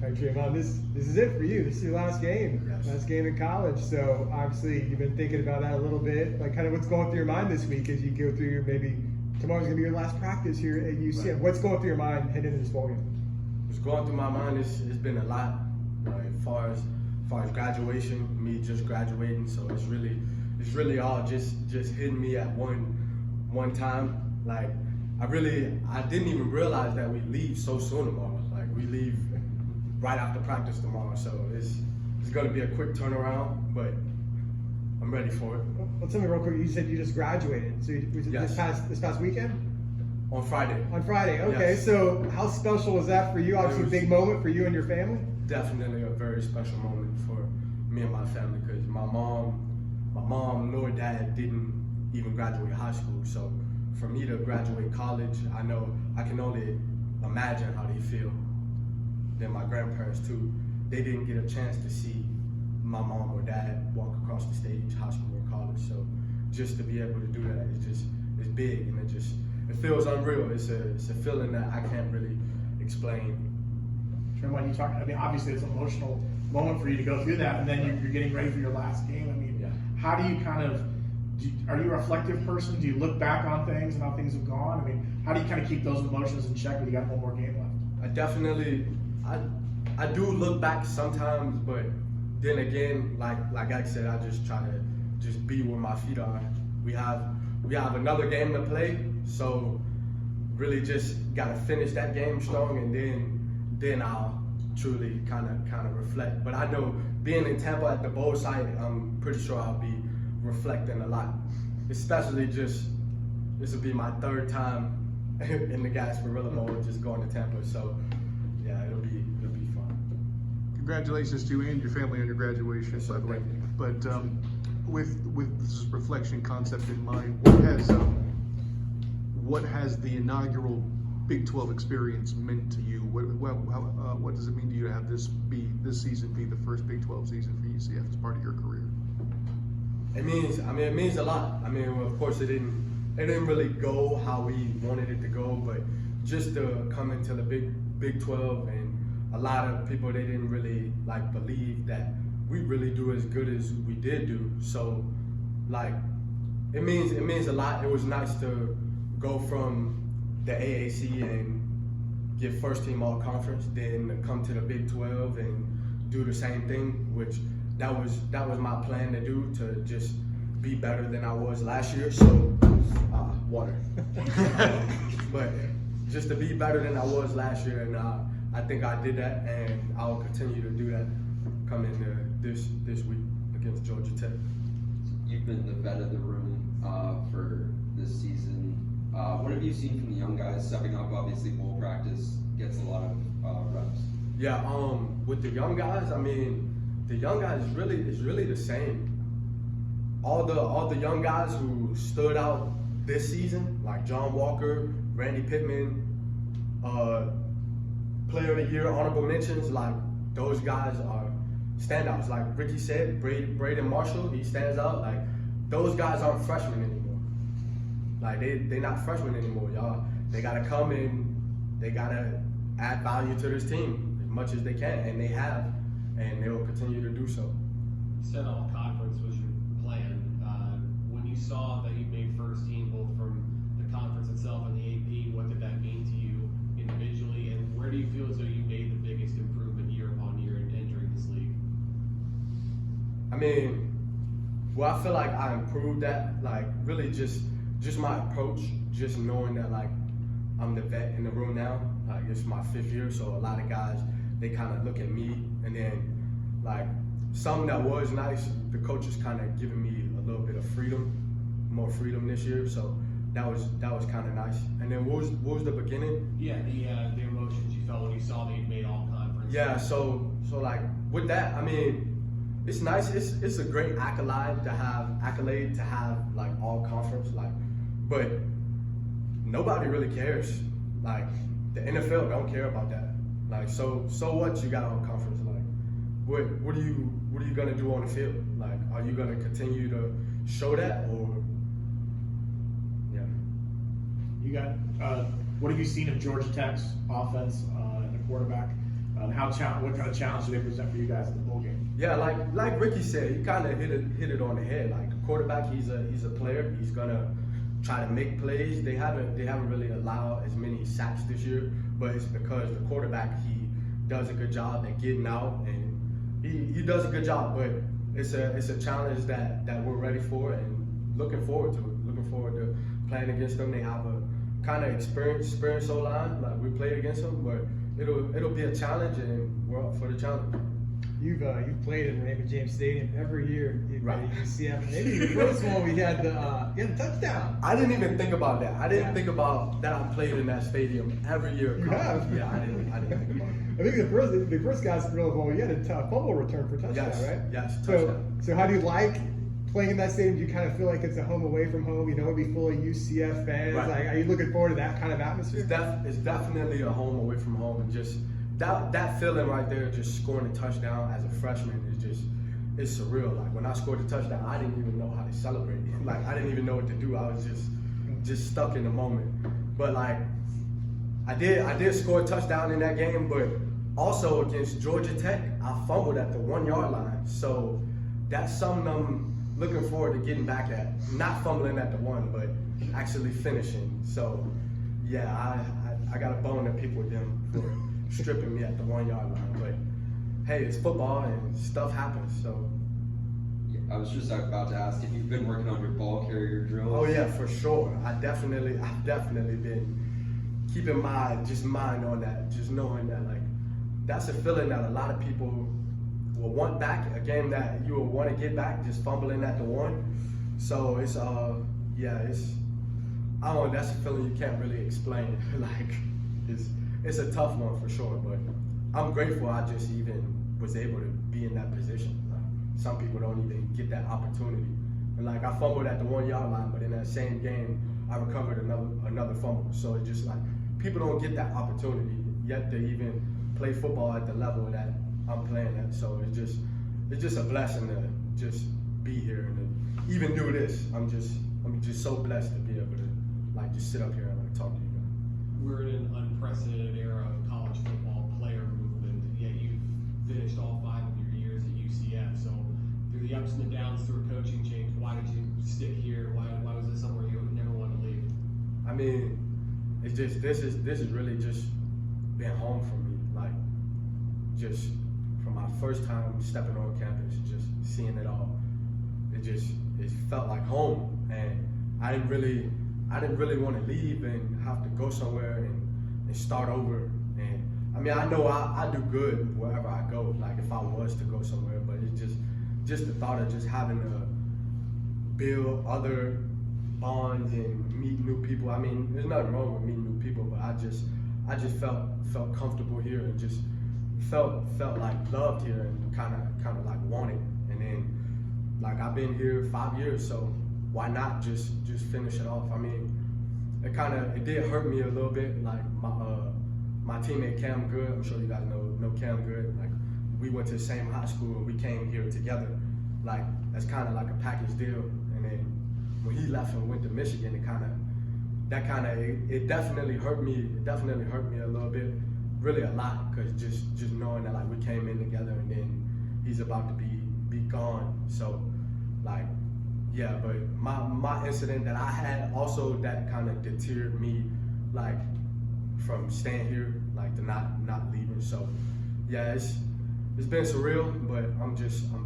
All right, Tremon, this is it for you. This is your last game. Yes. Last game in college. So obviously you've been thinking about that a little bit. Like kind of what's going through your mind this week as you go through your maybe tomorrow's gonna be your last practice here at UCF. Right. What's going through your mind heading into this ball game? What's going through my mind is it's been a lot, like, as far as graduation, me just graduating. So it's really all just hitting me at one time. Like I didn't even realize that we leave so soon tomorrow. Like we leave right after practice tomorrow. So it's gonna be a quick turnaround, but I'm ready for it. Well, tell me real quick. You said you just graduated. So Yes. this past weekend? On Friday. On Friday. Okay. Yes. So how special was that for you? Obviously, a big moment for you and your family. Definitely a very special moment for me and my family because my mom nor dad didn't even graduate high school. So for me to graduate college, I know I can only imagine how they feel. Then my grandparents too, they didn't get a chance to see my mom or dad walk across the stage, high school or college. So just to be able to do that is big, and it feels unreal. It's a feeling that I can't really explain. Tremon, you talk. I mean, obviously it's an emotional moment for you to go through that, and then you're getting ready for your last game. I mean, Yeah. how do you are you a reflective person? Do you look back on things and how things have gone? I mean, how do you kind of keep those emotions in check when you got one more game left? I do look back sometimes, but then again, like I said, I just try to just be where my feet are. We have another game to play, so really just gotta finish that game strong, and then I'll truly kind of reflect. But I know being in Tampa at the bowl site, I'm pretty sure I'll be reflecting a lot, especially this will be my third time in the Gasparilla Bowl, just going to Tampa. So yeah, it'll be fun. Congratulations to you and your family on your graduation, Yes, by the way. thank you. But with this reflection concept in mind, what has the inaugural Big 12 experience meant to you? What does it mean to you to have this season be the first Big 12 season for UCF as part of your career? It means a lot. I mean, of course, it didn't really go how we wanted it to go, but just to come into the Big 12, and a lot of people, they didn't really believe that we really do as good as we did do. So it means a lot. It was nice to go from the AAC and get first team all conference, then to come to the Big 12 and do the same thing, which that was my plan to do, to just be better than I was last year. So water. But just to be better than I was last year, and I think I did that, and I will continue to do that coming this week against Georgia Tech. You've been the vet of the room for this season. What have you seen from the young guys stepping up? Obviously, bowl practice gets a lot of reps. Yeah, with the young guys, the young guys is really the same. All the young guys who stood out this season, like John Walker, Randy Pittman, Player of the Year, honorable mentions, those guys are standouts. Like Ricky said, Braden Marshall, he stands out. Those guys aren't freshmen anymore. They're not freshmen anymore, y'all. They gotta come in, they gotta add value to this team as much as they can, and they have, and they will continue to do so. You said all conference was your plan. When you saw that you made first team, both from the conference itself and the AP, what did that mean to you individually, and where do you feel as though you made the biggest improvement year upon year in entering this league? Well, I feel like I improved that, really just my approach, just knowing that I'm the vet in the room now. It's my 5th year, so a lot of guys, they kind of look at me, and then something that was nice, the coaches kind of giving me a little bit of more freedom this year. So that was kind of nice. And then what was the beginning? Yeah, the emotions you felt when you saw that you made all conference. Yeah, so with that, it's nice. It's a great accolade to have all conference, but nobody really cares. The NFL don't care about that. So what you got on conference? What are you gonna do on the field? Are you gonna continue to show that, or yeah? You got what have you seen of Georgia Tech's offense and the quarterback? What kind of challenge do they present for you guys in the bowl game? Yeah, like Ricky said, he kind of hit it on the head. Like the quarterback, he's a player. He's gonna try to make plays. They haven't really allowed as many sacks this year, but it's because the quarterback, he does a good job at getting out, and he does a good job. But it's a challenge that we're ready for and looking forward to. Looking forward to playing against them. They have a kind of experienced O-line. Like we played against them, but it'll be a challenge, and we're up for the challenge. You've played in Raymond James Stadium every year. You've Right. been at UCF. Maybe the first one we had the touchdown. I didn't even think about that. I didn't Yeah. think about that. I played in that stadium every year. You have? Yeah, I didn't think about it. I think the first Gasparilla Bowl, you had a fumble return for touchdown, Yes, right? yes, So, touchdown. so how do you like playing in that stadium? Do you kind of feel like it's a home away from home? You know, it'll be full of UCF fans. Right. Like, are you looking forward to that kind of atmosphere? It's definitely a home away from home, and just that feeling right there, just scoring a touchdown as a freshman is it's surreal. Like when I scored the touchdown, I didn't even know how to celebrate. Like I didn't even know what to do. I was just stuck in the moment. But like I did score a touchdown in that game, but also against Georgia Tech, I fumbled at the 1 yard line. So that's something I'm looking forward to getting back at. Not fumbling at the one, but actually finishing. So yeah, I got a bone to pick with them for stripping me at the 1 yard line. But hey, it's football and stuff happens. So Yeah, I was just about to ask if you've been working on your ball carrier drills. oh yeah, for sure. I've definitely been keeping my mind on that, just knowing that like that's a feeling that a lot of people will want back, a game that you will want to get back, just fumbling at the one. So it's I don't know, that's a feeling you can't really explain. Like it's a tough one for sure, but I'm grateful I just even was able to be in that position. Like, some people don't even get that opportunity. And like I fumbled at the 1 yard line, but in that same game I recovered another fumble. So it's just like people don't get that opportunity yet to even play football at the level that I'm playing at. So it's just a blessing to just be here and to even do this. I'm just so blessed to be able to like just sit up here and like talk to you guys. We're in an unprecedented era of college football player movement, yet you've finished all 5 of your years at UCF. So through the ups and the downs, through a coaching change, why did you stick here? Why was this somewhere you would never want to leave? I mean, it's just this is really just been home for me. Like just from my first time stepping on campus, just seeing it all. It felt like home, and I didn't really want to leave and have to go somewhere and start over. And I mean, I know I do good wherever I go. Like if I was to go somewhere, but it's just the thought of just having to build other bonds and meet new people. I mean, there's nothing wrong with meeting new people, but I just felt comfortable here and just felt like loved here and kind of like wanted. And then like I've been here 5 years, so why not just finish it off? I mean, it did hurt me a little bit. Like my teammate Cam Good, I'm sure you guys know Cam Good. Like we went to the same high school and we came here together. Like that's kind of like a package deal. And then when he left and went to Michigan, it definitely hurt me. It definitely hurt me a little bit, really a lot, because just knowing that like we came in together and then he's about to be gone. So like yeah, but my incident that I had also that kind of deterred me like from staying here, like to not leaving. So yeah, it's been surreal, but I'm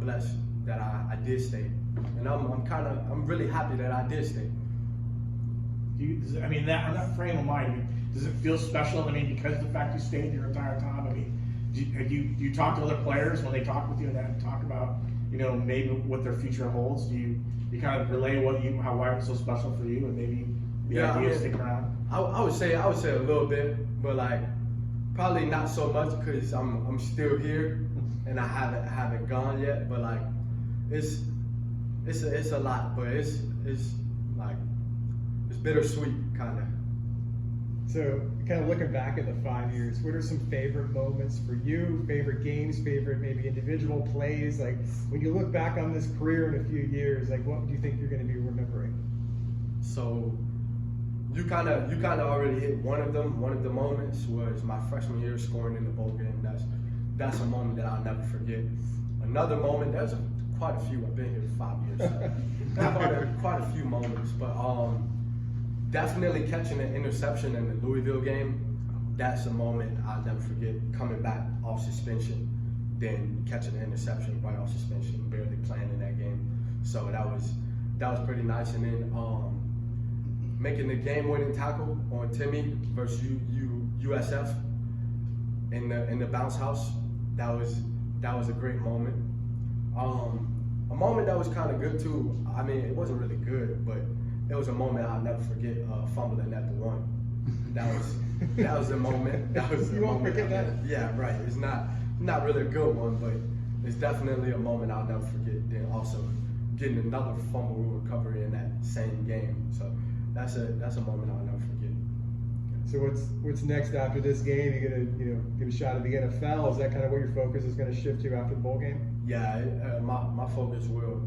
blessed that I did stay, and I'm really happy that I did stay. I mean, on that frame of mind, I mean, does it feel special? I mean, because of the fact you stayed your entire time. I mean, do you talk to other players when they talk with you and talk about, you know, maybe what their future holds? Do you kind of relay how why it's so special for you and maybe the idea of sticking around? I would say a little bit, but like probably not so much because I'm still here and I haven't gone yet. But like it's a lot, but it's like it's bittersweet kind of. So, kind of looking back at the 5 years, what are some favorite moments for you? Favorite games, favorite maybe individual plays? Like when you look back on this career in a few years, like what do you think you're going to be remembering? So, you kind of already hit one of them. One of the moments was my freshman year scoring in the bowl game. that's a moment that I'll never forget. Another moment, there's quite a few. I've been here 5 years, so quite a few moments. But definitely catching an interception in the Louisville game. That's a moment I'll never forget. Coming back off suspension, then catching an interception right off suspension, barely playing in that game. So that was pretty nice. And then making the game-winning tackle on Timmy versus USF in the bounce house. That was a great moment. A moment that was kind of good too. I mean, it wasn't really good, but it was a moment I'll never forget. Fumbling at the one. That was a moment. That was You won't forget that? Yeah, right. It's not really a good one, but it's definitely a moment I'll never forget. Then also getting another fumble recovery in that same game. So that's a moment I'll never forget. So what's next after this game? You're gonna get a shot at the NFL. Is that kind of what your focus is going to shift to after the bowl game? Yeah, my focus will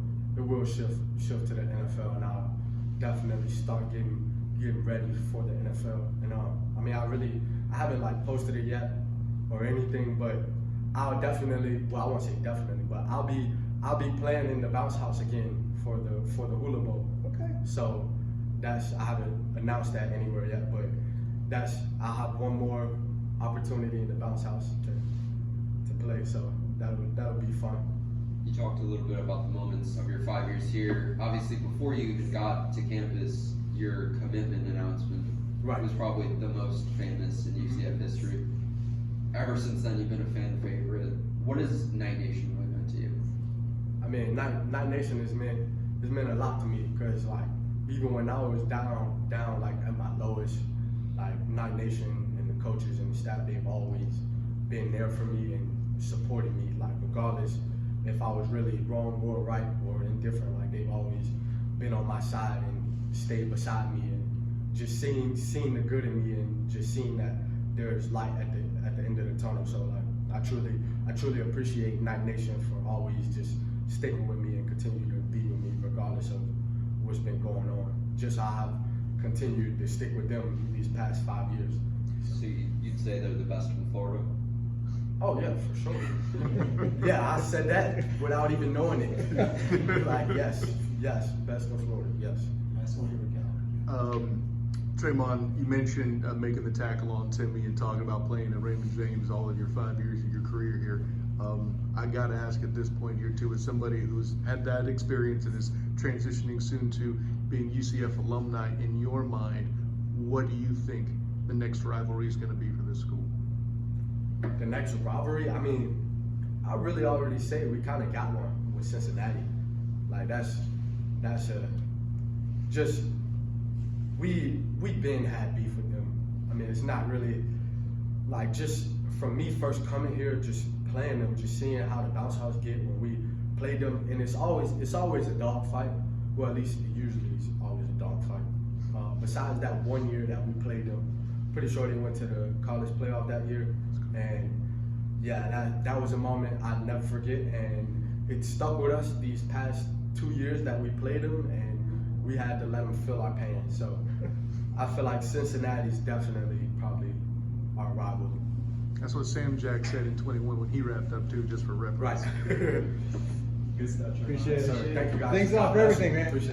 shift to the NFL, and I'll definitely start getting ready for the NFL. And I mean, I haven't like posted it yet or anything, but I'll definitely, well, I won't say definitely, but I'll be playing in the bounce house again for the Hula Bowl. Okay. So I haven't announced that anywhere yet, but I'll have one more opportunity in the bounce house to play. So that'll be fun. You talked a little bit about the moments of your 5 years here. Obviously, before you even got to campus, your commitment announcement was probably the most famous in UCF history. Ever since then, you've been a fan favorite. What has Night Nation really meant to you? I mean, Night Nation has meant a lot to me, because like even when I was down like at my lowest, like Night Nation and the coaches and the staff, they've always been there for me and supported me, like regardless if I was really wrong or right or indifferent. Like they've always been on my side and stayed beside me, and just seeing the good in me, and just seeing that there's light at the end of the tunnel. So like I truly appreciate Night Nation for always just sticking with me and continue to be with me regardless of what's been going on. Just how I've continued to stick with them these past 5 years. So you'd say they're the best in Florida? Oh yeah, for sure. Yeah, I said that without even knowing it. Like yes, best in Florida, yes. Tremon, you mentioned making the tackle on Timmy and talking about playing at Raymond James all of your 5 years of your career here. I got to ask at this point here too, as somebody who's had that experience and is transitioning soon to being UCF alumni, in your mind, what do you think the next rivalry is going to be for this school? The next rivalry, I mean, I really already say we kind of got one with Cincinnati. Like that's just we've been had beef with them. I mean, it's not really like, just from me first coming here, just playing them, just seeing how the bounce house get when we played them, and it's always a dog fight. Well, at least it usually is always a dog fight. Besides that 1 year that we played them, pretty sure they went to the college playoff that year, and yeah, that was a moment I'll never forget, and it stuck with us these past 2 years that we played them, and we had to let them feel our pain. So I feel like Cincinnati's definitely probably our rival. That's what Sam Jack said in 21 when he wrapped up too, just for reference. Right. Good stuff. Appreciate it. Thank you guys. Thanks a lot for everything, man. Appreciate it.